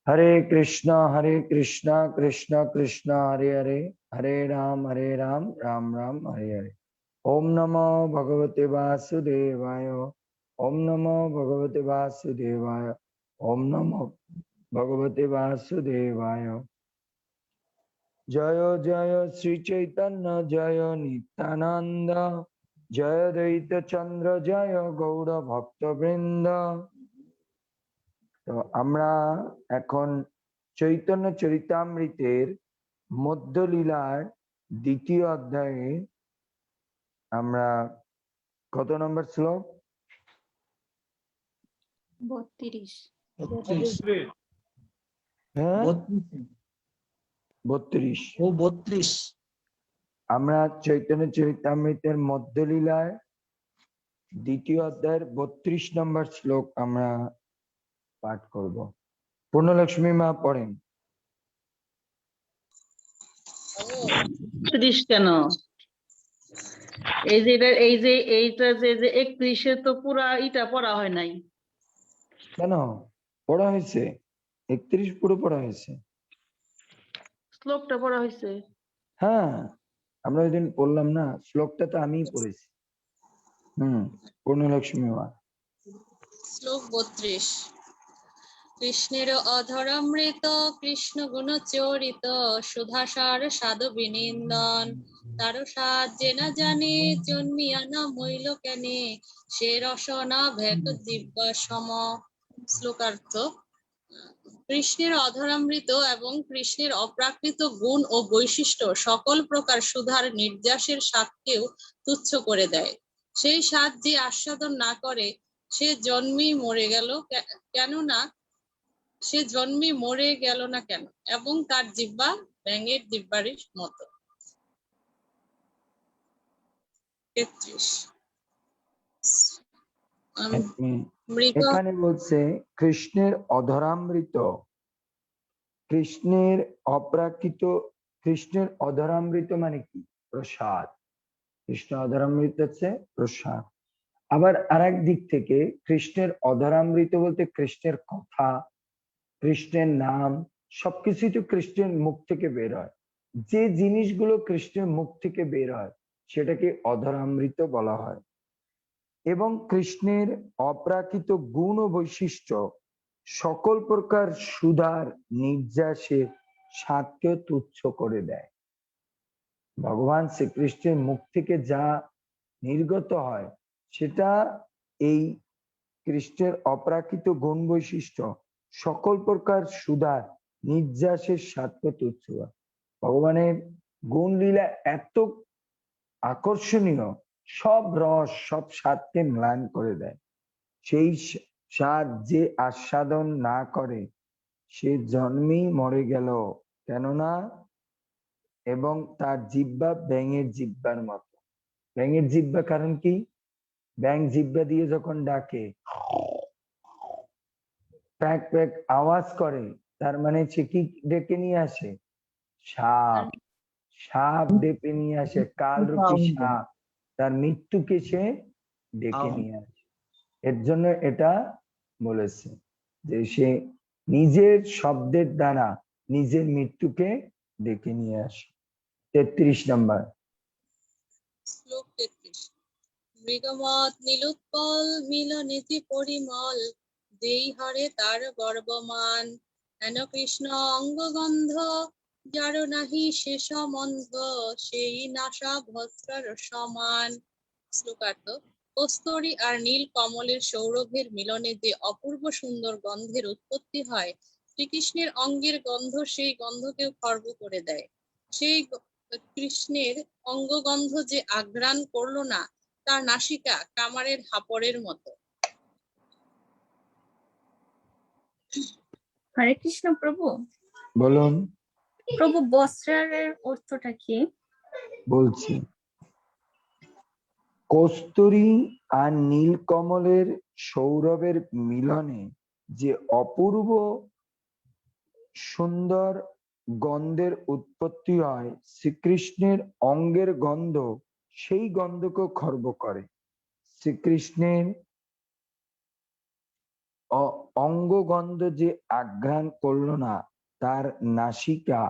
हरे कृष्णा कृष्ण कृष्ण हरे हरे, हरे राम राम राम हरे हरे। ओम नमो भगवते वासुदेवाय, ओम नमो भगवते वासुदेवाय, ओम नमो भगवते वासुदेवाय। जय जय श्री चैतन्य जय नित्यानंद, जय द्वैत चंद्र जय गौर भक्तवृंद। তো আমরা এখন চৈতন্য চরিতামৃতের মধ্যলীলার দ্বিতীয় অধ্যায়ে আমরা কত নম্বর শ্লোক? 32। হ্যাঁ 32। আমরা চৈতন্য চরিতামৃতের মধ্যলীলার দ্বিতীয় অধ্যায়ের 32 নম্বর শ্লোক আমরা পাঠ করব। পূর্ণলক্ষ্মী মা পড়েন। 30 কেন? এইটা যে 31-এ তো পুরা এটা পড়া হয় নাই। কেন পড়া হয়েছে? 31 পুরো পড়া হয়েছে। শ্লোকটা পড়া হয়েছে। হ্যাঁ আমরা ওই দিন পড়লাম না, শ্লোকটা তো আমিই পড়েছি। পূর্ণলক্ষ্মী মা। শ্লোক 32। কৃষ্ণের অধরামৃত কৃষ্ণ গুণ চরিত, সুধাসার সাধু বিনিন্দন, তার সাহায্যে না জানে জন্মিয়া না মইল কেনে, সে রসনা ভেক দিব্যা সম। শ্লোকার্থ: কৃষ্ণের অধরামৃত এবং কৃষ্ণের অপ্রাকৃত গুণ ও বৈশিষ্ট্য সকল প্রকার সুধার নির্যাসের স্বাদকেও তুচ্ছ করে দেয়। সেই স্বাদ যে আস্বাদন না করে সে জন্মেই মরে গেল না কেন, এবং তার জিহ্বা ব্যাঙের জিহ্বার মতো। 33। এখানে বলছে কৃষ্ণের অধরামৃত, কৃষ্ণের অপ্রাকৃত। কৃষ্ণের অধরামৃত মানে কি? প্রসাদ। কৃষ্ণ অধরামৃত হচ্ছে প্রসাদ। আবার আরেক দিক থেকে কৃষ্ণের অধরামৃত বলতে কৃষ্ণের কথা, কৃষ্ণের নাম সবকিছুই তো কৃষ্ণের মুখ থেকে বের হয়। যে জিনিসগুলো কৃষ্ণের মুখ থেকে বের হয় সেটাকে অধরামৃত বলা হয়। এবং কৃষ্ণের অপ্রাকৃত গুণ ও বৈশিষ্ট্য সকল প্রকার সুধার নির্যাসের স্বাদকেও তুচ্ছ করে দেয়। ভগবান শ্রীকৃষ্ণের মুখ থেকে যা নির্গত হয় সেটা এই কৃষ্ণের অপ্রাকৃত গুণ বৈশিষ্ট্য সকল প্রকার সুধার নির্যাসের স্বাদকে তুচ্ছ হয়। ভগবানের গুণ লীলা এত আকর্ষণীয়, সব রস সব স্বাদকে ম্লান করে দেয়। সেই স্বাদ যে আস্বাদন না করে সে জন্মেই মরে গেল, কেননা এবং তার জিহ্বা ব্যাঙের জিহ্বার মতো। ব্যাঙের জিহ্বা কারণ কি? ব্যাঙ জিহ্বা দিয়ে যখন ডাকে প্যাক প্যাক আওয়াজ করে, তার মানে সে কি ডেকে নিয়ে আসে? সাপ। সাপ ডেকে নিয়ে আসে, কালরূপী সাপ, তার মৃত্যুকে সে ডেকে নিয়ে আসে। এর জন্য এটা বলেছে যে সে নিজের শব্দের দ্বারা নিজের মৃত্যুকে ডেকে নিয়ে আসে। 33 নম্বর শ্লোক 33। মৃগমত নীলোৎপল মিলনেতি পরিমল, যেই হরে তার গর্বমান, হেন কৃষ্ণ অঙ্গগন্ধ যার নাহি শেষ মন্ধ, সেই নাসা ভস্রার সমান। শ্লোকার্থ: কস্তুরী আর নীল কমলের সৌরভের মিলনে যে অপূর্ব সুন্দর গন্ধের উৎপত্তি হয়, শ্রীকৃষ্ণের অঙ্গের গন্ধ সেই গন্ধকেও খর্ব করে দেয়। সেই কৃষ্ণের অঙ্গগন্ধ যে আঘ্রাণ করলো না, তার নাসিকা কামারের হাপড়ের মতো। হরে কৃষ্ণ প্রভু। বলুন প্রভু, বস্ত্রের অর্থটা কি? বলছি, কস্তুরী আর নীলকমলের সৌরভের মিলনে যে অপূর্ব সুন্দর গন্ধের উৎপত্তি হয়, শ্রীকৃষ্ণের অঙ্গের গন্ধ সেই গন্ধকে খর্ব করে। শ্রীকৃষ্ণের অঙ্গগন্ধ যে আঘ্রাণ করলো না, তার নাসিকা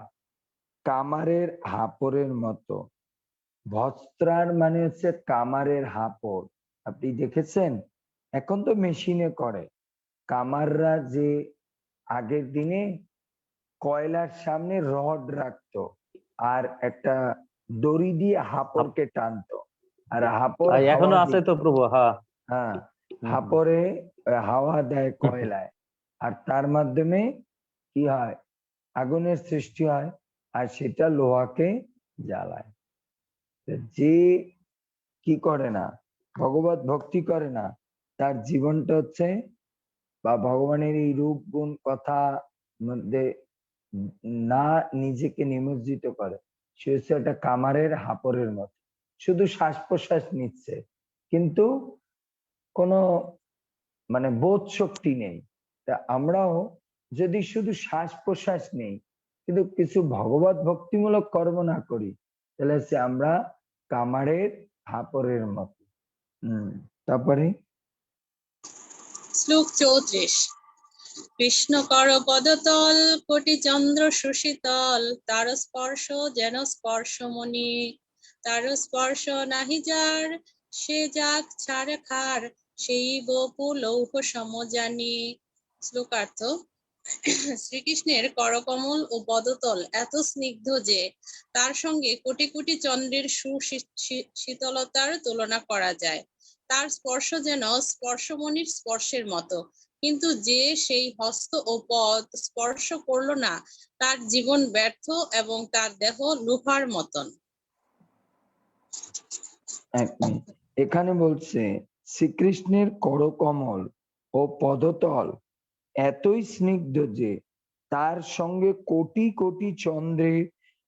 কামারের হাপরের মতো। ভস্ত্রার মানে হচ্ছে কামারের হাপড়। আপনি দেখেছেন, এখন তো মেশিনে করে। কামাররা যে আগের দিনে কয়লার সামনে রড রাখতো আর একটা দড়ি দিয়ে হাপড়কে টানতো, আর হাপড় এখনো হাওয়া আছে দিত। তো প্রভু, হ্যাঁ। হ্যাঁ, হুম। হাপড়ে হাওয়া দেয় কয়লায়, আর তার মাধ্যমে কি হয়, আগুনের সৃষ্টি হয়, আর সেটা লোহাকে জ্বালায়। তো যে কি করে না, ভগবত ভক্তি করে না, তার জীবনটা হচ্ছে, বা ভগবানের এই রূপ গুণ কথা মধ্যে না নিজেকে নিমজ্জিত করে, সে হচ্ছে একটা কামারের হাপড়ের মতো, শুধু শ্বাস প্রশ্বাস নিচ্ছে কিন্তু কোনো মানে বোধ শক্তি নেই। তা আমরাও যদি শুধু শ্বাস প্রশ্বাস নেই কিন্তু কিছু ভগবত ভক্তিমূলক কর্ম না করি, তাহলে হচ্ছে আমরা কামারের হাপড়ের মতো। তারপরে শ্লোক 34। কৃষ্ণ কর পদতল কোটি চন্দ্র সুশীতল, তার স্পর্শ যেন স্পর্শমণি, তার স্পর্শ নাহি যার, সে যাক ছাড় খার, সেই বপু লৌহ সমজানি। শ্লোকার্থ। শ্রীকৃষ্ণের করকমল ও পদতল এত স্নিগ্ধ যে তার সঙ্গে কোটি কোটি চন্দ্রের সুশীতলতার তুলনা করা যায়। তার স্পর্শ যেন স্পর্শমণির স্পর্শের মতো, কিন্তু যে সেই হস্ত ও পদ স্পর্শ করলো না, তার জীবন ব্যর্থ এবং তার দেহ লোহার মতন। এক মিনিট, এখানে বলছে শ্রীকৃষ্ণের করকমল ও পদতল এতই স্নিগ্ধ যে তার সঙ্গে কোটি কোটি চন্দ্রের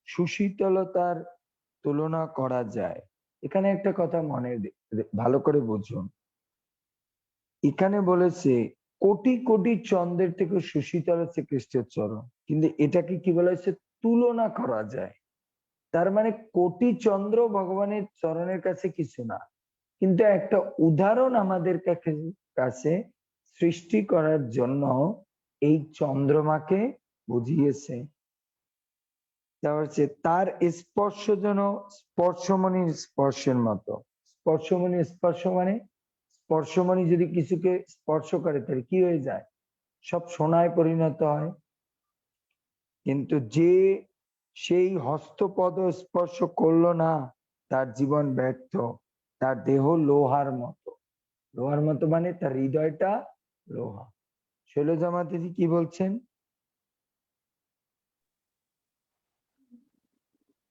সুশীতলতার তুলনা করা যায়। এখানে একটা কথা মনে ভালো করে বুঝুন, এখানে বলেছে কোটি কোটি চন্দ্রের থেকে সুশীতল হচ্ছে কৃষ্ণের চরণ, কিন্তু এটাকে কি বলা হয়েছে, তুলনা করা যায়। তার মানে কোটি চন্দ্র ভগবানের চরণের কাছে কিছু না, কিন্তু একটা উদাহরণ আমাদের কাছে সৃষ্টি করার জন্য এই চন্দ্রমাকে বুঝিয়েছে। তার স্পর্শ যেন স্পর্শমণির স্পর্শের মতো। স্পর্শমণির স্পর্শ মানে, স্পর্শমণি যদি কিছুকে স্পর্শ করে তাহলে কি হয়ে যায়, সব সোনায় পরিণত হয়। কিন্তু যে সেই হস্তপদ স্পর্শ করলো না, তার জীবন ব্যর্থ, তার দেহ লোহার মতো। লোহার মতো মানে তার হৃদয়টা লোহা। শৈলজা মাতাজি কি বলছেন?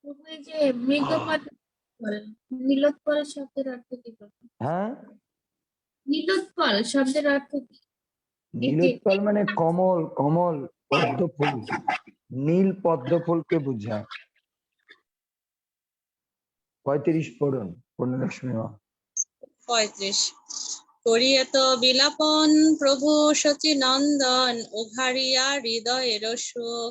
প্রভু এই যে মৃগপদ নীলোৎপল শব্দের অর্থ কি প্রভু? হ্যাঁ, নীলোৎপল শব্দের অর্থ কি? এই যে নীলোৎপল মানে কমল, কমল পদ্ম ফুল, নীল পদ্ম ফুলকে বোঝায়। 35 পড়ুন, 15 35। করিয়ত বিলাপন প্রভু শচীনন্দন, উঘারিয়া হৃদয়ের সুখ,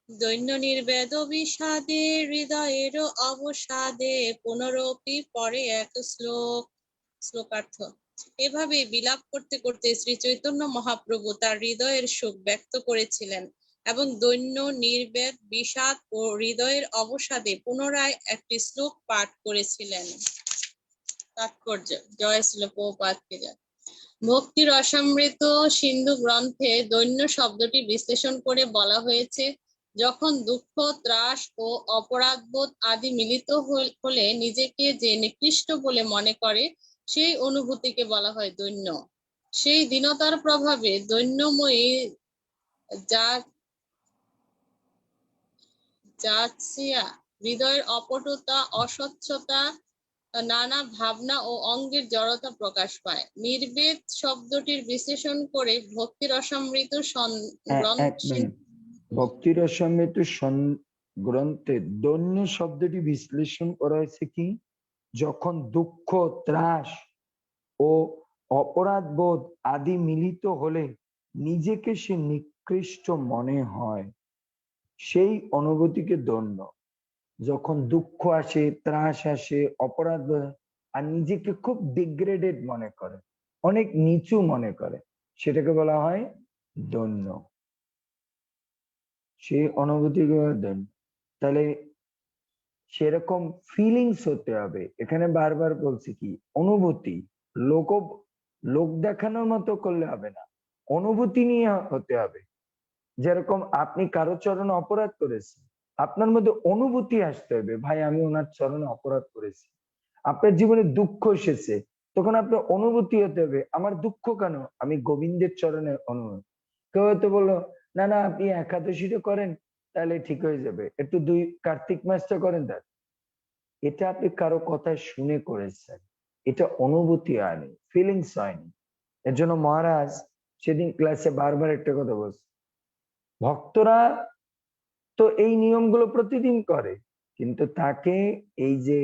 দৈন্য নির্বেদ বিষাদে হৃদয়ের অবসাদে, পুনরপি পরে এক শ্লোক। শ্লোকার্থ। এভাবে বিলাপ করতে করতে শ্রী চৈতন্য মহাপ্রভু তার হৃদয়ের সুখ ব্যক্ত করেছিলেন এবং দৈন্য নির্বেদ বিষাদ ও হৃদয়ের অবসাদে পুনরায় একটি শ্লোক পাঠ করেছিলেন। তাৎপর্য। জয় শ্রীল প্রভুপাদকে জয়। ভক্তির অসমৃত সিন্ধু গ্রন্থে দৈন্য শব্দটি বিশ্লেষণ করে বলা হয়েছে, যখন দুঃখ, ত্রাস ও অপরাধবোধ আদি মিলিত হলে নিজেকে যে নিকৃষ্ট বলে মনে করে, সেই অনুভূতিকে বলা হয় দৈন্য। সেই দীনতার প্রভাবে দৈন্যময়ী জাতসিয়া হৃদয়ের অপটুতা, অস্বচ্ছতা, নানা ভাবনা ও অঙ্গের জড়তা প্রকাশ পায়। নির্বেদ শব্দটির বিশ্লেষণ করে ভক্তির অসমৃত ভক্তির অসমৃত গ্রন্থে দৈন্য শব্দটি বিশ্লেষণ করা হয়েছে কি, যখন দুঃখ, ত্রাস ও অপরাধ বোধ আদি মিলিত হলে নিজেকে সে নিকৃষ্ট মনে হয়, সেই অনুভূতিকে দৈন্য। যখন দুঃখ আসে, ত্রাস আসে, অপরাধ বোধ, আর নিজেকে খুব ডিগ্রেডেড মনে করে, অনেক নিচু মনে করে, সেটাকে বলা হয় দৈন্য। সেই অনুভূতিকে বলা হয় দৈন্য। তাহলে সেরকম ফিলিংস হতে হবে। এখানে বারবার বলছি কি অনুভূতি, লোক লোক দেখানোর মতো করলে হবে না, অনুভূতি নিয়ে হতে হবে। যেরকম আপনি কারো চরণে অপরাধ করেছেন, আপনার মধ্যে অনুভূতি আসতে হবে, ভাই আমি ওনার চরণে অপরাধ করেছি। আপনার জীবনে দুঃখ এসেছে, তখন আপনার অনুভূতি হতে হবে আমার দুঃখ কেন, আমি গোবিন্দের চরণে অনুভব। কেউ হয়তো বললো না না আপনি একাদশীটা করেন তাহলে ঠিক হয়ে যাবে, একটু কার্তিক মাসটা করেন, তার এটা আপনি কারো কথা শুনে করেছেন, এটা অনুভূতি হয়নি, ফিলিংস হয়নি। এর জন্য মহারাজ সেদিন ক্লাসে বারবার একটা কথা বলছে, ভক্তরা তো এই নিয়মগুলো প্রতিদিন করে, কিন্তু তাকে এই যে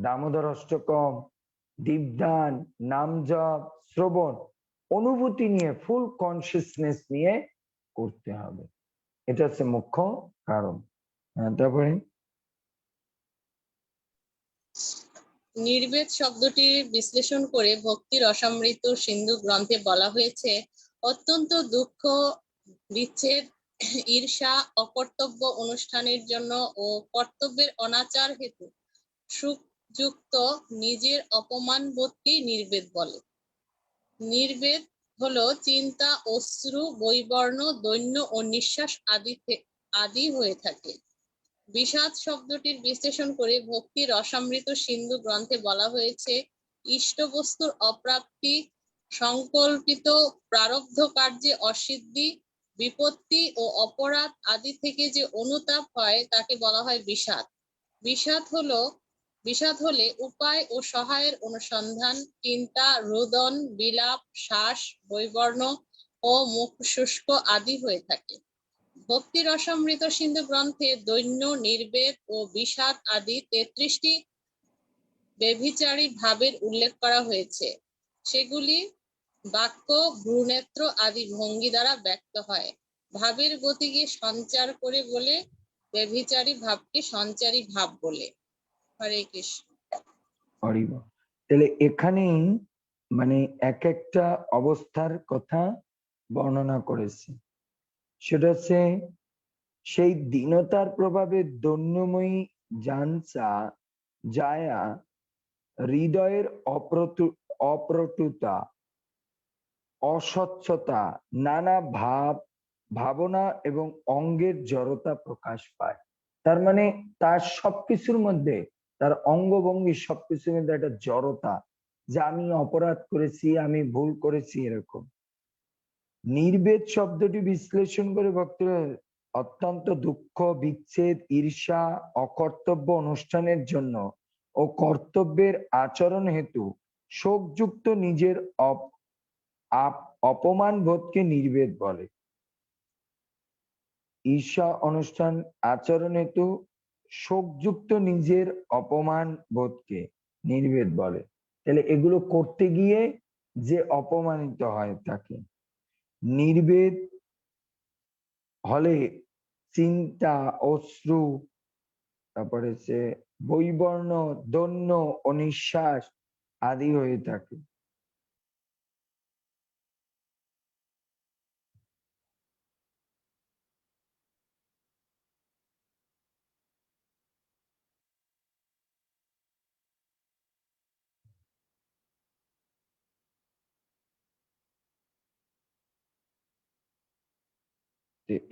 দামোদর অষ্টকম, দীপদান, নাম জপ, শ্রবণ, অনুভূতি নিয়ে ফুল কনসিয়াসনেস নিয়ে করতে হবে। এটা হচ্ছে মুখ্য কারণ। তারপরে নির্বেদ শব্দটি বিশ্লেষণ করে ভক্তি রসামৃত সিন্ধু গ্রন্থে বলা হয়েছে, অত্যন্ত দুঃখ, বিচ্ছেদ, ঈর্ষা, অকর্তব্য অনুষ্ঠানের জন্য ও কর্তব্যের অনাচার হেতু সুখযুক্ত নিজের অপমান বোধকে নির্বেদ বলে। নির্বেদ হলো চিন্তা, অশ্রু, বৈবর্ণ, দৈন্য ও নিঃশ্বাস আদি হয়ে থাকে। বিষাদ শব্দটির বিশ্লেষণ করে ভক্তি রসামৃত সিন্ধু গ্রন্থে বলা হয়েছে, ইষ্ট বস্তুর অপ্রাপ্তি, সংকল্পিত প্রারব্ধ কার্যে অসিদ্ধি, বিপত্তি ও অপরাধ আদি থেকে যে অনুতাপ হয় তাকে বলা হয় বিষাদ। বিষাদ হলে উপায় ও সহায়ের অনুসন্ধান, চিন্তা, রোদন, বিলাপ, শ্বাস, বৈবর্ণ ও মুখ শুষ্ক আদি হয়ে থাকে। ভক্তি রসামৃত সিন্ধু গ্রন্থে দৈন্য, নির্বেদ ও বিষাদ আদি 33টি ব্যভিচারী ভাবের উল্লেখ করা হয়েছে। সেগুলি বাক্য, ভ্রূনেত্র আদি ভঙ্গি দ্বারা ব্যক্ত হয়। ভাবের গতিকে সঞ্চার করে বলে ব্যভিচারী ভাবকে সঞ্চারী ভাব বলে। হরে কৃষ্ণ। হরিব। তাহলে এখানেই মানে এক একটা অবস্থার কথা বর্ণনা করেছে। সেটা হচ্ছে সেই দীনতার প্রভাবে দৈন্যময়ী জায়া হৃদয়ের অপ্রটুতা, অস্বচ্ছতা, নানা ভাবনা এবং অঙ্গের জড়তা প্রকাশ পায়। তার মানে তার সবকিছুর মধ্যে, তার অঙ্গভঙ্গি সবকিছুর মধ্যে একটা জড়তা, যে আমি অপরাধ করেছি, আমি ভুল করেছি, এরকম। নির্বেদ শব্দটি বিশ্লেষণ করে ভক্তরা অত্যন্ত দুঃখ, বিচ্ছেদ, ঈর্ষা, অকর্তব্য অনুষ্ঠানের জন্য ও কর্তব্যের আচরণ হেতু শোকযুক্ত নিজের অপমান বোধকে নির্বেদ বলে। ঈর্ষা অনুষ্ঠান আচরণ হেতু শোকযুক্ত নিজের অপমান বোধকে নির্বেদ বলে। তাহলে এগুলো করতে গিয়ে যে অপমানিত হয় তাকে নির্বেদ হলে চিন্তা, অশ্রু, তারপরে সে বৈবর্ণ, দৈন্য ও নিঃশ্বাস আদি হয়ে থাকে।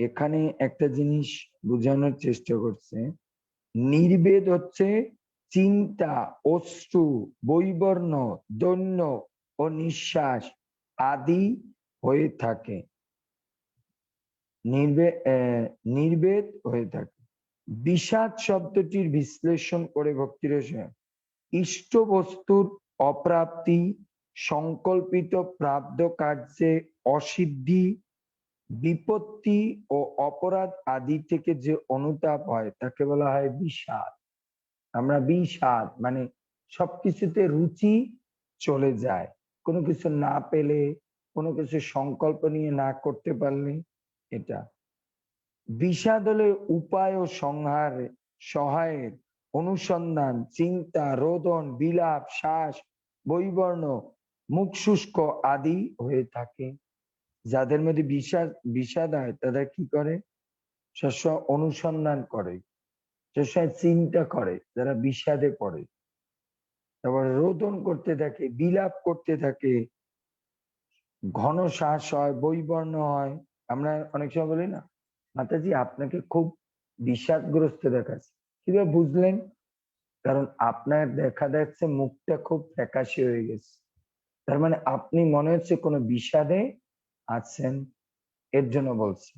এখানে একটা জিনিস বোঝানোর চেষ্টা করছে, নির্বেদ হচ্ছে চিন্তা, অশ্রু, বৈবর্ণ, দৈন্য ও নিঃশ্বাস আদি হয়ে থাকে। নির্বেদ হয়ে থাকে। বিষাদ শব্দটির বিশ্লেষণ করে ভক্তি রসে ইষ্ট বস্তুর অপ্রাপ্তি, সংকল্পিত প্রাপ্ত কার্যে অসিদ্ধি, বিপত্তি ও অপরাধ আদি থেকে যে অনুতাপ হয় তাকে বলা হয় বিষাদ। আমরা বিষাদ মানে সবকিছুতে রুচি চলে যায়, কোনো কিছু না পেলে, কোনো কিছু সংকল্প নিয়ে না করতে পারলে, এটা বিষাদ হলে উপায় ও সহায়ের অনুসন্ধান, চিন্তা, রোদন, বিলাপ, শ্বাস, বৈবর্ণ, মুখ শুষ্ক আদি হয়ে থাকে। যাদের মধ্যে বিষাদ হয় তারা কি করে, সবসময় অনুসন্ধান করে, সবসময় চিন্তা করে, যারা বিষাদে পড়ে, তারপর রোদন করতে থাকে, বিলাপ করতে থাকে, ঘন শ্বাস হয়, বৈবর্ণ হয়। আমরা অনেক সময় বলি না, মাতাজি আপনাকে খুব বিষাদগ্রস্ত দেখাচ্ছে। কিভাবে বুঝলেন? কারণ আপনার দেখা যাচ্ছে মুখটা খুব ফ্যাকাশে হয়ে গেছে, তার মানে আপনি মনে হচ্ছে কোনো বিষাদে আছেন, এর জন্য বলছি।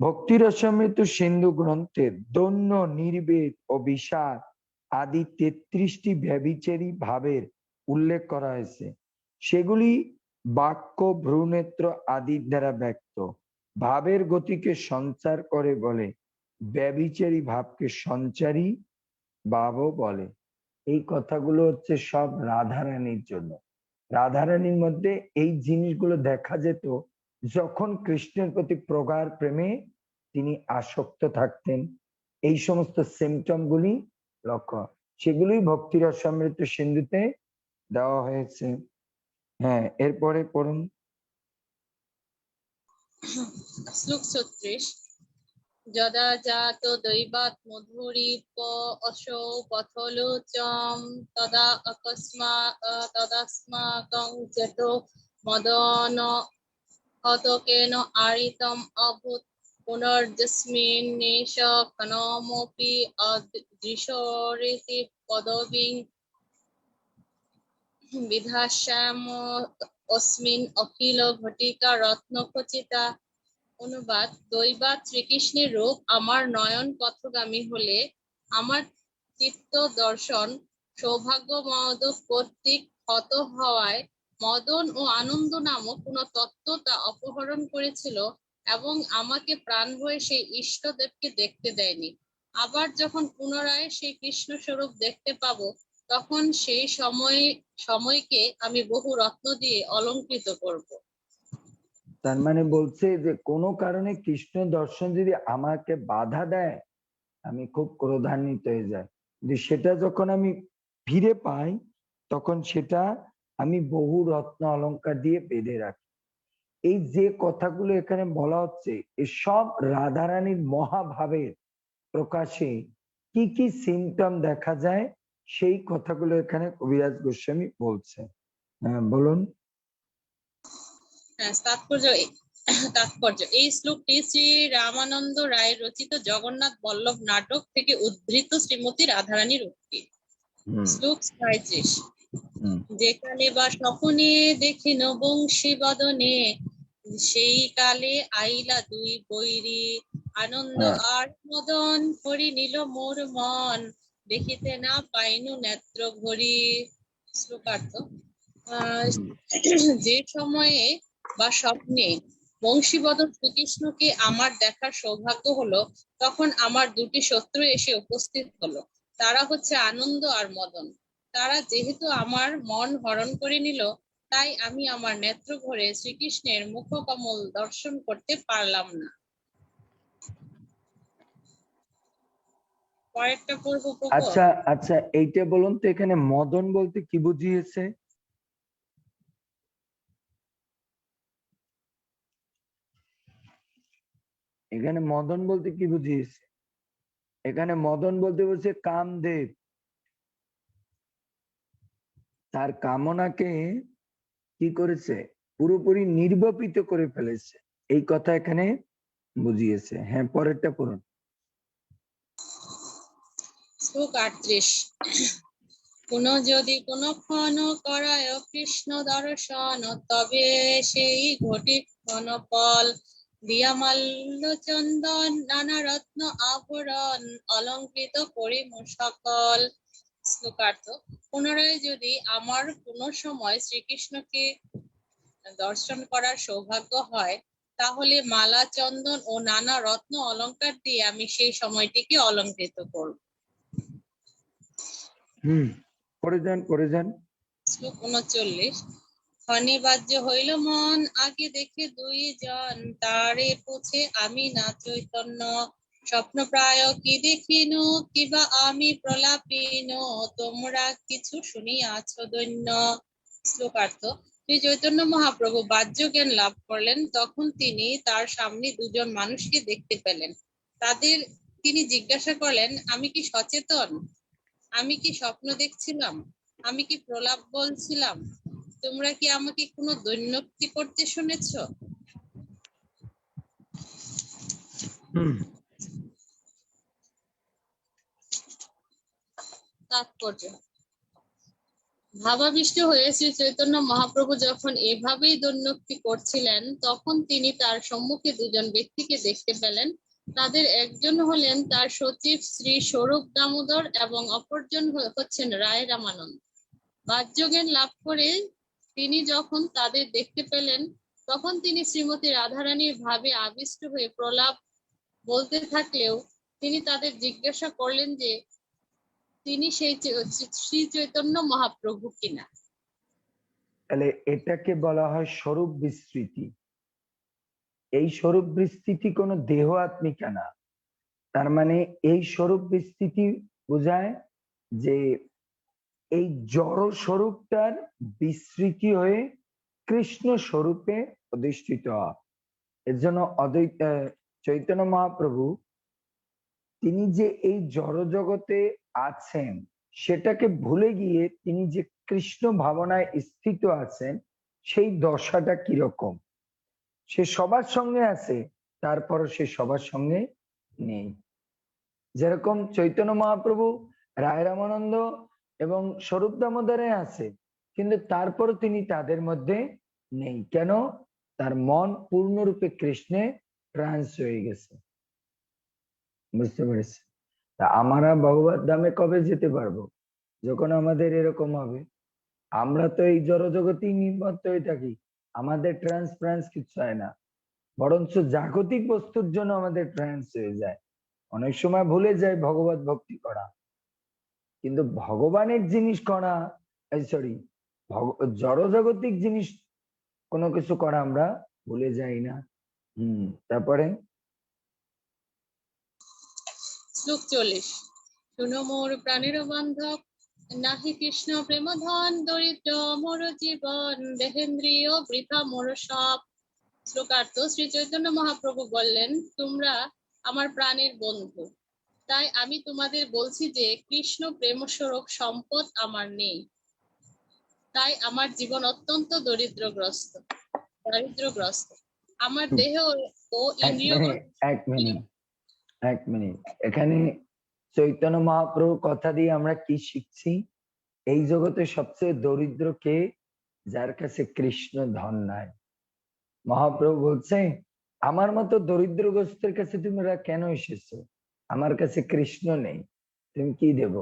ভক্তি রসামৃত সিন্ধু গ্রন্থের দৈন্য, নির্বেদ ও বিষাদ আদি 33টি ব্যভিচারী ভাবের উল্লেখ করা হয়েছে। সেগুলি বাক্য, ভ্রূনেত্র আদির দ্বারা ব্যক্ত। ভাবের গতিকে সঞ্চার করে বলে, ব্যভিচারী ভাবকে সঞ্চারী ভাবও বলে। এই কথাগুলো হচ্ছে সব রাধারানীর জন্য। রাধারানীর মধ্যে এই জিনিসগুলো দেখা যেত যখন কৃষ্ণের প্রতি প্রগাঢ় প্রেমে তিনি আসক্ত থাকতেন। এই সমস্ত সিমটম গুলি লক্ষ্য, সেগুলি ভক্তি রসামৃত সিন্ধুতে দেওয়া হয়েছে। হ্যাঁ, এরপরে পড়ুন। শ্লোক 36। যদা জাত দৈবাত মধুরীপ অসৌ পথলোচম তদা তদাস্মাকং চেতো মদন হতকেন আরিতম অভূত পুনর্যস্মিন্নেশ ক্ষণমপি অদৃশরিতি পদবিং বিধাস্যাম অস্মিন অখিল ঘটিকা রত্নখচিতা। অনুবাদ: দৈবাত শ্রীকৃষ্ণের রূপ আমার নয়ন পথগামী হলে আমার চিত্ত দর্শন সৌভাগ্যমদ কর্তৃক হত হওয়ায় মদন ও আনন্দ নামক কোন তত্ত্ব তা অপহরণ করেছিল এবং আমাকে প্রাণ ভয়ে সেই ইষ্টদেবকে দেখতে দেয়নি। আবার যখন পুনরায় সেই কৃষ্ণ স্বরূপ দেখতে পাবো, তখন সেই সময়কে আমি বহু রত্ন দিয়ে অলঙ্কৃত করব। তার মানে বলছে যে কোনো কারণে কৃষ্ণ দর্শন যদি আমাকে বাধা দেয়, আমি খুব ক্রোধান্বিত হয়ে যাই, কিন্তু সেটা যখন আমি ফিরে পাই, তখন সেটা আমি বহু রত্ন অলংকার দিয়ে বেঁধে রাখি। এই যে কথাগুলো এখানে বলা হচ্ছে, এসব রাধারানীর মহাভাবের প্রকাশে কি কি সিমটম দেখা যায়, সেই কথাগুলো এখানে কবিরাজ গোস্বামী বলছে। হ্যাঁ, বলুন। তাৎপর্য এই শ্লোকটি শ্রী রামানন্দ রায় রচিত জগন্নাথ বল্লভ নাটক থেকে উদ্ধৃত শ্রীমতী রাধারানীর উক্তি। শ্লোক 37। যে কালে বা স্বপনে দেখিন বংশী বদনে, সেই কালে আইলা দুই বৈরী, আনন্দ আর মদন হরি নিল মোর মন, দেখিতে না পাইনু নেত্র ভরি। শ্লোকার্থ: যে সময়ে বা স্বপ্নে বংশীবদন শ্রীকৃষ্ণকে আমার দেখার সৌভাগ্য হলো, তখন আমার দুটি শত্রু এসে উপস্থিত হলো। তারা হচ্ছে আনন্দ আর মদন। তারা যেহেতু আমার মন হরণ করে নিল, তাই আমি আমার নেত্র ভরে শ্রীকৃষ্ণের মুখকমল দর্শন করতে পারলাম না। পরেরটা পড়বো। আচ্ছা আচ্ছা, এইটা বলুন তো, এখানে মদন বলতে কি বুঝিয়েছে? এখানে মদন বলতে কি বুঝিয়েছে? এখানে মদন বলতে বলছে কামদেব, তার কামনাকে কি করেছে, পুরোপুরি নির্বাপিত করে ফেলেছে, এই কথা এখানে বুঝিয়েছে। হ্যাঁ, পরেরটা পড়ুন। শ্লোক 38। কোন যদি কোন ক্ষণ করায় কৃষ্ণ দর্শন, তবে সেই ঘটিক ক্ষণপল দিয়া মাল্য চন্দন নানা রত্ন আভরণ অলঙ্কৃত করি সকল। শ্লোকার্থ: পুনরায় যদি আমার কোন সময় শ্রীকৃষ্ণকে দর্শন করার সৌভাগ্য হয়, তাহলে মালা, চন্দন ও নানা রত্ন অলঙ্কার দিয়ে আমি সেই সময়টিকে অলঙ্কৃত করব। পড়ে যান। শ্লোক 39। ক্ষণে বাহ্য হইল মন, আগে দেখে দুইজন, তারে পুছে আমি না চৈতন্য, স্বপ্ন প্রায় কি দেখিনু, কিবা আমি প্রলাপিন, তোমরা কিছু শুনিয়াছ দৈন্য। শ্লোকার্থ: শ্রী চৈতন্য মহাপ্রভু বাহ্য জ্ঞান লাভ করলেন, তখন তিনি তার সামনে দুজন মানুষকে দেখতে পেলেন। তিনি জিজ্ঞাসা করলেন, আমি কি সচেতন? আমি কি স্বপ্ন দেখছিলাম? আমি কি প্রলাপ বলছিলাম? তোমরা কি আমাকে কোনো দৈন্যক্তি করতে শুনেছ? তাৎপর্য: ভাবাবিষ্ট হয়ে শ্রী চৈতন্য মহাপ্রভু যখন এভাবেই দৈন্যক্তি করছিলেন, তখন তিনি তার সম্মুখে দুজন ব্যক্তিকে দেখতে পেলেন। তাদের একজন হলেন তার সচিব শ্রী স্বরূপ দামোদর এবং অপরজন হচ্ছেন রায় রামানন্দ। বাহ্য জ্ঞান লাভ করে তিনি যখন তাদের দেখতে পেলেন, তখন তিনি শ্রীমতী রাধারানীর ভাবে আবিষ্ট হয়ে প্রলাপ বলতে থাকলেও তিনি তাদের জিজ্ঞাসা করলেন যে তিনি সেই শ্রী চৈতন্য মহাপ্রভু কিনা। তাহলে এটাকে বলা হয় স্বরূপ বিস্তৃতি। এই স্বরূপ বিস্তৃতি কোনো দেহ আত্মিকা না। তার মানে এই স্বরূপ বিস্তৃতি বোঝায় যে এই জড় স্বরূপটার বিস্তৃতি হয়ে কৃষ্ণ স্বরূপে অধিষ্ঠিত হয়। এর জন্য চৈতন্য মহাপ্রভু তিনি যে এই জড় জগতে আছেন সেটাকে ভুলে গিয়ে তিনি যে কৃষ্ণ ভাবনায় স্থিত আছেন, সেই দশাটা কিরকম। সে সবার সঙ্গে আছে, তারপরও সে সবার সঙ্গে নেই। যেরকম চৈতন্য মহাপ্রভু রায় রামানন্দ এবং স্বরূপ দামোদরে আছে, কিন্তু তারপরও তিনি তাদের মধ্যে নেই। কেন? তার মন পূর্ণরূপে কৃষ্ণে ট্রান্স হয়ে গেছে। বুঝতে পেরেছি? তা আমরা ভগবত ধামে কবে যেতে পারবো? যখন আমাদের এরকম হবে। আমরা তো এই জড়জগতেই নিমজ্জিত হয়ে থাকি, আমাদের ট্রান্স কিছু হয় না, বরঞ্চ জাগতিক বস্তুর জন্য আমাদের ট্রান্স হয়ে যায়। অনেক সময় ভুলে যায় ভগবত ভক্তি করা, কিন্তু ভগবানের জিনিস করা, সরি, জড়জাগতিক জিনিস কোনো কিছু করা আমরা ভুলে যাই না। তারপরে শ্লোক 40। শুনো মোর প্রাণের বান্ধব, নাহি কৃষ্ণ প্রেম ধন, দরিদ্র মোর জীবন, দেহেন্দ্রিয় বৃথা মোর সব। শ্লোকার্থ: শ্রী চৈতন্য মহাপ্রভু বললেন, তোমরা আমার প্রাণের বন্ধু, তাই আমি তোমাদের বলছি যে কৃষ্ণ প্রেমস্বরূপ সম্পদ আমার নেই, তাই আমার জীবন অত্যন্ত দারিদ্রগ্রস্ত। আমার দেহ ও ইন্দ্রিয় এক মিনিট এখানে চৈতন্য মহাপ্রভুর কথা দিয়ে আমরা কি শিখছি? এই জগতে সবচেয়ে দরিদ্র কে? যার কাছে কৃষ্ণ ধন নাই। মহাপ্রভু বলছে, আমার মতো দরিদ্রগ্রস্তের কাছে তোমরা কেন এসেছো? আমার কাছে কৃষ্ণ নেই, তুমি কি দেব?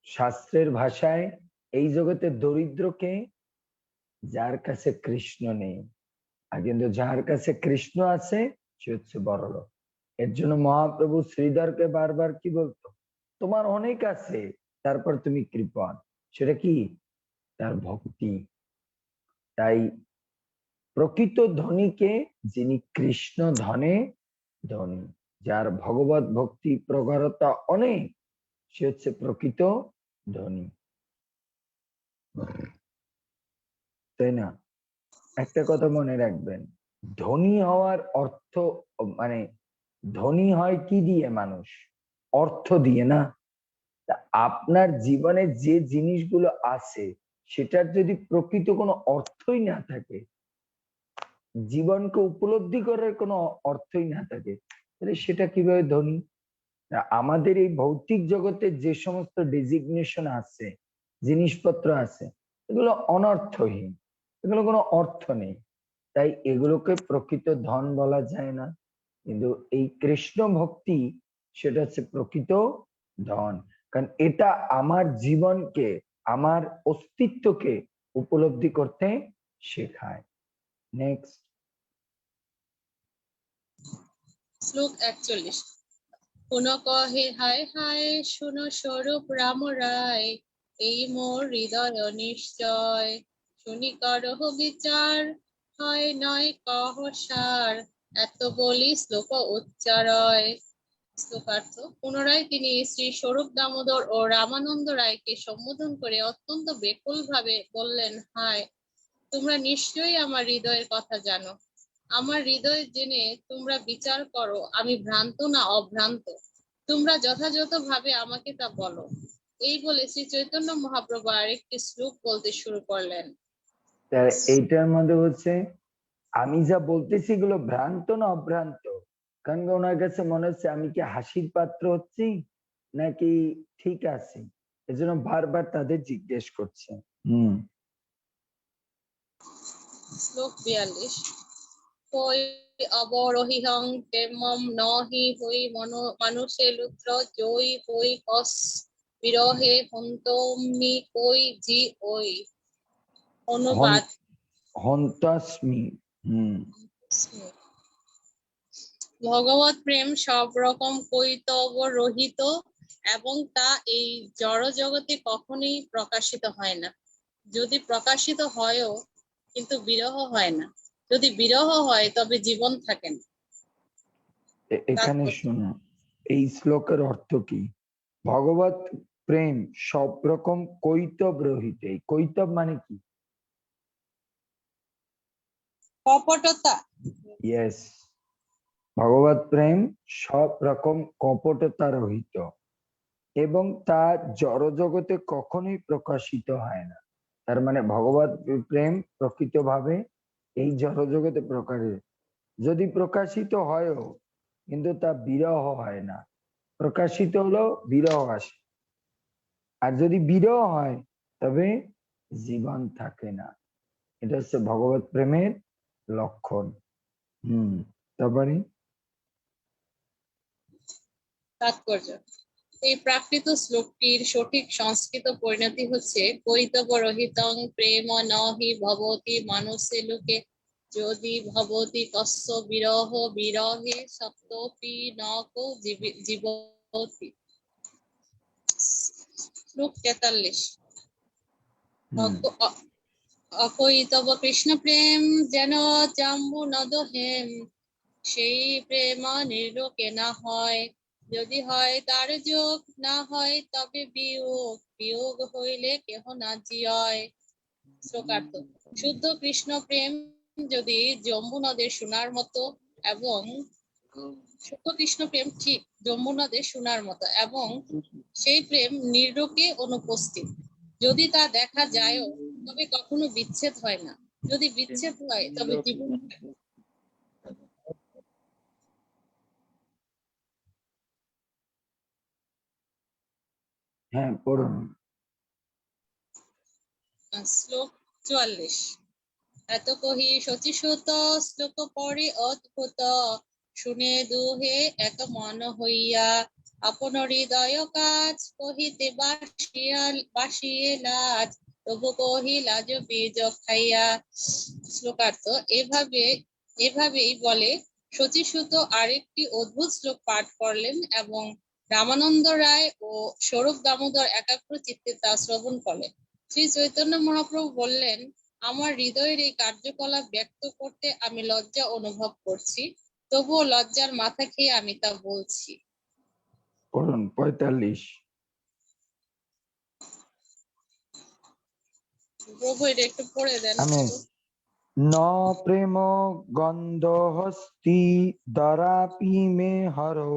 শাস্ত্রের ভাষায় এই জগতে দরিদ্র কে? যার কাছে কৃষ্ণ নেই। আর কিন্তু যার কাছে কৃষ্ণ আছে সে হচ্ছে বড়লোক। এর জন্য মহাপ্রভু শ্রীধরকে বারবার কি বলতো? তোমার অনেক আছে, তারপর তুমি কৃপণ। সেটা কি? তার ভক্তি। তাই প্রকৃত ধনীকে, যিনি কৃষ্ণ ধনে ধনী, যার ভগবত ভক্তি প্রগাঢ়তা অনেক, সে হচ্ছে প্রকৃত ধনী, তাই না? একটা কথা মনে রাখবেন, ধনী হওয়ার অর্থ, মানে ধনী হয় কি দিয়ে? মানুষ অর্থ দিয়ে না। আপনার জীবনে যে জিনিসগুলো আছে সেটার যদি প্রকৃত কোনো অর্থই না থাকে, জীবনকে উপলব্ধি করার কোনো অর্থই না থাকে, তাহলে সেটা কিভাবে ধনী? আমাদের এই ভৌতিক জগতে যে সমস্ত ডেজিগনেশন আছে, জিনিসপত্র আছে, এগুলো অনর্থহীন, এগুলো কোনো অর্থ নেই, তাই এগুলোকে প্রকৃত ধন বলা যায় না। কিন্তু এই কৃষ্ণ ভক্তি, সেটা হচ্ছে প্রকৃত ধন, কারণ এটা আমার জীবনকে, আমার অস্তিত্বকে উপলব্ধি করতে শেখায়। নেক্সট শ্লোক 41। কোন কহে হায় হায়, শুনো স্বরূপ রাম রায়, এই মোর হৃদয় নিশ্চয়, শুনি করহ বিচার, হয় নয় কহ সার, এত বলি শ্লোক উচ্চারয়। শ্লোকার্থ পুনরায় তিনি শ্রী স্বরূপ দামোদর ও রামানন্দ রায়কে সম্বোধন করে অত্যন্ত বেকুল ভাবে বললেন, হায়, তোমরা নিশ্চয়ই আমার হৃদয়ের কথা জানো। আমার হৃদয় জেনে তোমরা বিচার করো আমি ভ্রান্ত না অভ্রান্ত। তোমরা যথাযথভাবে আমাকে তা বলো। এই বলে শ্রী চৈতন্য মহাপ্রভু আরেকটি শ্লোক বলতে শুরু করলেন। এইটার মধ্যে হচ্ছে আমি যা বলতেছি এগুলো ভ্রান্ত না অভ্রান্ত, কারণ ওনার কাছে মনে হচ্ছে আমি কি হাসির পাত্র হচ্ছি নাকি ঠিক আছে, এজন্য বারবার তাদের জিজ্ঞেস করছে। শ্লোক 42 হই অবরোহিহং প্রেমম নহি হই মানুষে লুত্র জয়ী হই কস বিরহে হন্তমি কই জি ওই। অনুবাদ হন্তাস্মি। ভগবত প্রেম সব রকম কৈতব রহিত এবং তা এই জড় জগতে কখনোই প্রকাশিত হয় না। যদি প্রকাশিত হয়ও কিন্তু বিরহ হয় না। যদি বিরহ হয় তবে জীবন থাকে না। এখানে শোনো, এই শ্লোকের অর্থ কি? ভগবত প্রেম সব রকম কৈতব রহিত। এই কৈতব মানে কি? কপটতা। ইয়েস, ভগবত প্রেম সব রকম কপটতা রহিত এবং তা জড় জগতে কখনোই প্রকাশিত হয় না। তার মানে ভগবত প্রেম প্রকৃতভাবে এই জড় জগতে প্রকাশিত, যদি প্রকাশিত হয়ও কিন্তু তা বিরহ হয় না। প্রকাশিত হলো বিরহ আসে, আর যদি বিরহ হয় তবে জীবন থাকে না। এটা হচ্ছে ভগবত প্রেমের লক্ষণ। তারপরে তাৎপর্য এই প্রাকৃত শ্লোকটির সঠিক সংস্কৃত পরিণতি হচ্ছে কৈতব রহিতং প্রেম নহি ভবতি মানুষে লোকে যদি ভবতি কস্য বিরহ বিরহে সপ্তপি নক জীবতি। শ্লোক 43 অকৈতব কৃষ্ণ প্রেম যেন জাম্বু নদ হেম সেই প্রেম নির্লোকে না হয়, যদি হয় তার যোগ না হয় তবে বিয়োগ, বিয়োগ হইলে কেহ না জিয়। শ্লোকার্থ শুদ্ধ কৃষ্ণ প্রেম যদি জম্বু নদের সোনার মতো এবং শুদ্ধ কৃষ্ণ প্রেম ঠিক জম্বু নদের সোনার মতো এবং সেই প্রেম নির্লোকে অনুপস্থিত। যদি তা দেখা যায়ও তবে কখনো বিচ্ছেদ হয় না, যদি বিচ্ছেদ হয় তবে জীবন। হ্যাঁ পড়ুন। শ্লোক 44 এত কহি শচীসুত শ্লোক পরে অদ্ভুত শুনে দুহে এক মন হইয়া আপন হৃদয় কাজ কহিতে বাসিয়ে লাজ তবু কহি লাজ বীজ খাইয়া। শ্লোকার্থ এভাবেই বলে শচীসুত আরেকটি অদ্ভুত শ্লোক পাঠ করলেন এবং রামানন্দ রায় ও স্বরূপ দামোদর একাগ্র চিত্তে তা শ্রবণ করলেন। শ্রী চৈতন্য মহাপ্রভু বললেন, আমার হৃদয়ের এই কার্যকলাপ ব্যক্ত করতে আমি লজ্জা অনুভব করছি, তবুও লজ্জার মাথা খেয়ে আমি তা বলছি। পড়ুন 45। প্রভু এটা একটু পড়ে দেন। ন প্রেম গন্ধ হস্তি দরাপি মে হরো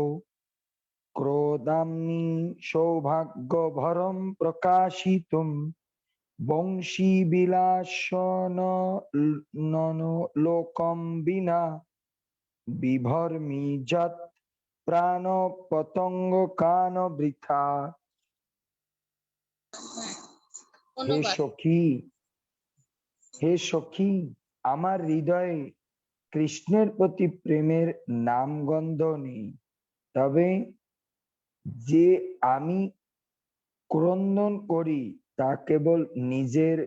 ক্রোধাম্নি সৌভাগ্য ভরম প্রকাশিতুম বংশী বিলাসন লোকম বিনা বিভর্মি যৎ প্রাণ পতঙ্গ কান বৃথা। হে সখী, হে সখী, আমার হৃদয়ে কৃষ্ণের প্রতি প্রেমের নামগন্ধ নেই, তবে যে আমি ক্রন্দন করি তা কেবল নিজের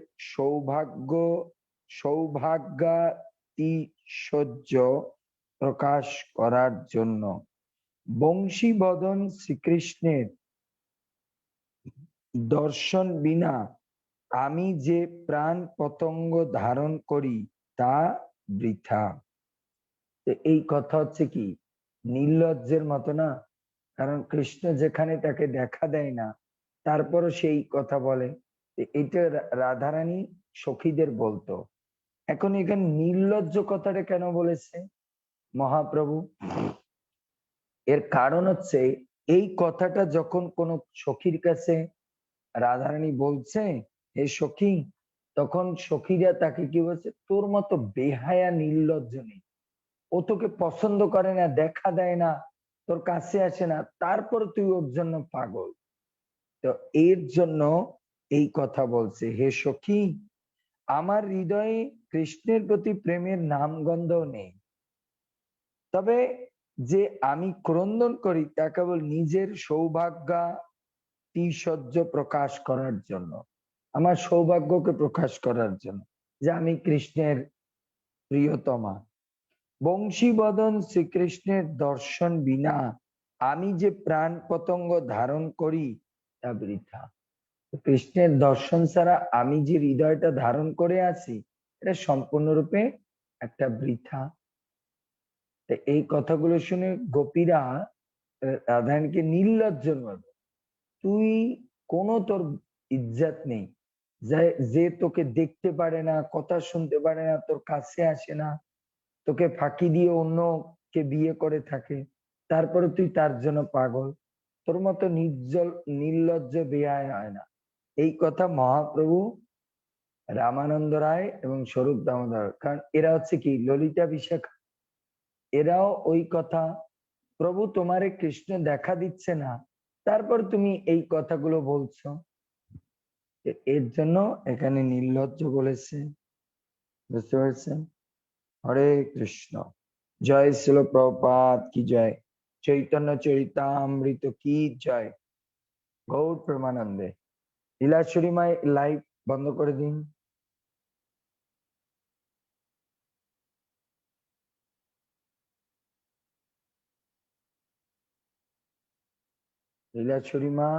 সৌভাগ্যাতিশয্য প্রকাশ করার জন্য। বংশীবদন শ্রীকৃষ্ণের দর্শন বিনা আমি যে প্রাণ পতঙ্গ ধারণ করি তা বৃথা। এই কথা হচ্ছে কি নির্লজ্জের মতো না, কারণ কৃষ্ণ যেখানে তাকে দেখা দেয় না তারপরও সেই কথা বলে। এটা রাধারানী সখীদের বলতো। এখন এখানে নির্লজ্জ কথাটা কেন বলেছে মহাপ্রভু? এর কারণ হচ্ছে এই কথাটা যখন কোন সখীর কাছে রাধারানী বলছে, হে সখী, তখন সখীরা তাকে কি বলছে, তোর মতো বেহায়া নির্লজ্জ নেই। ও তোকে পছন্দ করে না, দেখা দেয় না, তোর কাছে আসে না, তারপর তুই ওর জন্য পাগল। তো এর জন্য এই কথা বলছে, হে সখী, আমার হৃদয়ে কৃষ্ণের প্রতি প্রেমের নামগন্ধ নেই, তবে যে আমি ক্রন্দন করি তা কেবল নিজের সৌভাগ্যতিশয্য প্রকাশ করার জন্য, আমার সৌভাগ্যকে প্রকাশ করার জন্য যে আমি কৃষ্ণের প্রিয়তমা। বংশীবদন শ্রীকৃষ্ণের দর্শন বিনা আমি যে প্রাণ পতঙ্গ ধারণ করি তা বৃথা। কৃষ্ণের দর্শন ছাড়া আমি যে হৃদয়টা ধারণ করে আছি এটা সম্পূর্ণরূপে একটা বৃথা। এই কথাগুলো শুনে গোপীরা রাধারানীকে নির্লজ্জ বলবে, তুই কোনো তোর ইজ্জত নেই, যে তোকে দেখতে পারে না, কথা শুনতে পারে না, তোর কাছে আসে না, তোকে ফাঁকি দিয়ে অন্যকে বিয়ে করে থাকে, তারপরে তুই তার জন্য পাগল, তোর মতো নির্লজ্জ বেহায়া হয় না। এই কথা মহাপ্রভু রামানন্দ রায় এবং স্বরূপ দামোদর, কারণ এরা হচ্ছে কি ললিতা বিশাখা, এরাও ওই কথা, প্রভু তোমারে কৃষ্ণ দেখা দিচ্ছে না, তারপর তুমি এই কথাগুলো বলছো, এর জন্য এখানে নির্লজ্জ বলেছে। বুঝতে পারছেন? হরে কৃষ্ণ। জয় শিল প্রভুপাদ কি জয়, চৈতন্য চরিতামৃত কি জয়, গৌর প্রেমানন্দে। লীলাশ্বরী মাই লাইভ বন্ধ করে দিন। লীলাশ্বরী মা